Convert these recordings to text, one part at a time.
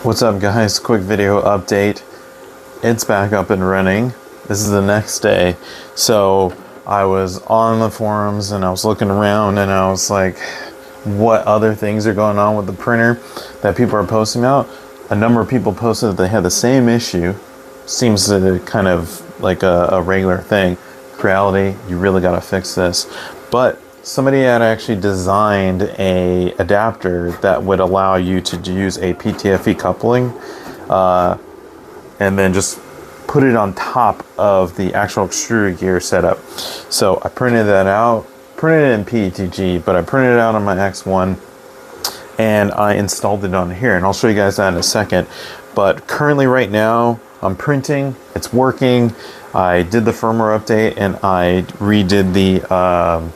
What's up guys, quick video update. It's back up and running. This is the next day. So I was on the forums and I was looking around and I was like, what other things are going on with the printer that people are posting about? A number of people posted that they had the same issue. Seems to kind of like a regular thing. Reality, you really got to fix this. But somebody had actually designed a adapter that would allow you to use a PTFE coupling and then just put it on top of the actual extruder gear setup. So I printed that out, printed it in PETG, but I printed it out on my X1 and I installed it on here, and I'll show you guys that in a second. But currently right now I'm printing, it's working. I did the firmware update and I redid the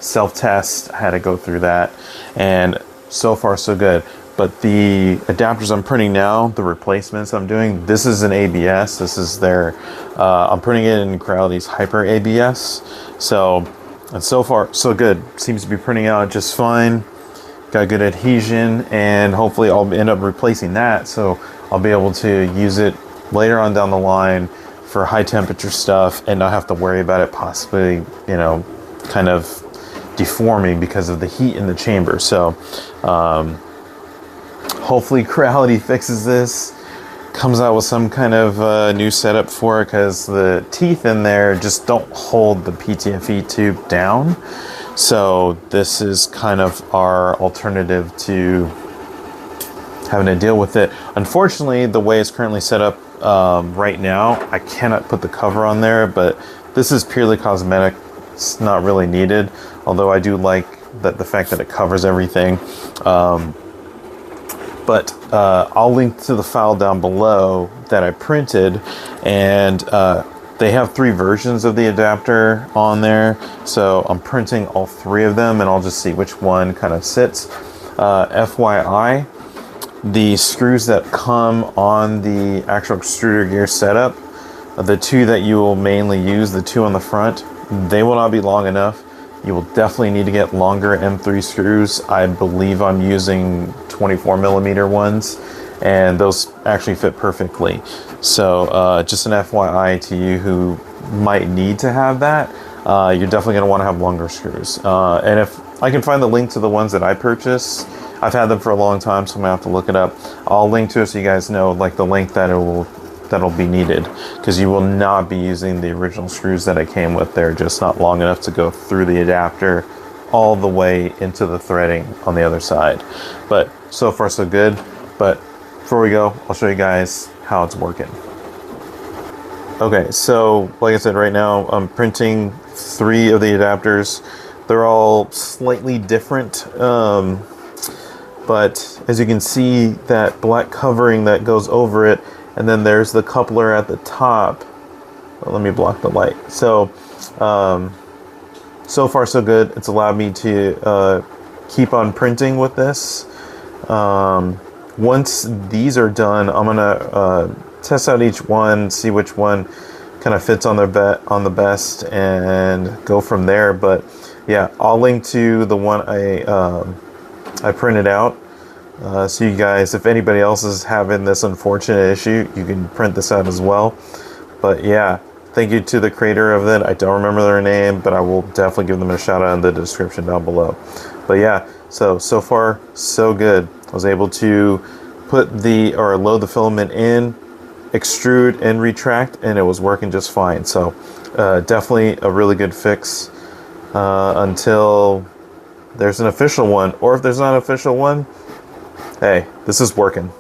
self-test. I had to go through that, and so far so good. But the adapters I'm printing now, the replacements I'm doing, this is an ABS. This is their I'm printing it in Creality's Hyper ABS. So, and so far so good. Seems to be printing out just fine. Got good adhesion, and hopefully I'll end up replacing that, so I'll be able to use it later on down the line for high temperature stuff and not have to worry about it possibly, you know, kind of deforming because of the heat in the chamber. So hopefully Creality fixes this, comes out with some kind of new setup for it, because the teeth in there just don't hold the PTFE tube down. So this is kind of our alternative to having to deal with it. Unfortunately, the way it's currently set up right now, I cannot put the cover on there, but this is purely cosmetic. It's not really needed, although I do like that the fact that it covers everything. But I'll link to the file down below that I printed, and they have 3 versions of the adapter on there, so I'm printing all 3 of them and I'll just see which one kind of sits. FYI, the screws that come on the actual extruder gear setup, the 2 that you will mainly use, the 2 on the front, they will not be long enough. You will definitely need to get longer M3 screws. I believe I'm using 24mm ones, and those actually fit perfectly. So just an FYI to you who might need to have that, you're definitely going to want to have longer screws. And if I can find the link to the ones that I purchased, I've had them for a long time, so I'm going to have to look it up. I'll link to it so you guys know like the length that that'll be needed, because you will not be using the original screws that I came with. They're just not long enough to go through the adapter all the way into the threading on the other side. But so far so good. But before we go, I'll show you guys how it's working. Okay, so like I said, right now I'm printing 3 of the adapters. They're all slightly different, but as you can see, that black covering that goes over it, and then there's the coupler at the top. Well, let me block the light. So so far so good. It's allowed me to keep on printing with this. Once these are done, I'm gonna test out each one, see which one kind of fits on the best, and go from there. But yeah, I'll link to the one I printed out. So you guys, if anybody else is having this unfortunate issue, you can print this out as well. But yeah, thank you to the creator of it. I don't remember their name, but I will definitely give them a shout out in the description down below. But yeah, so far so good. I was able to load the filament in, extrude and retract, and it was working just fine. So definitely a really good fix until there's an official one, or if there's not an official one, hey, this is working.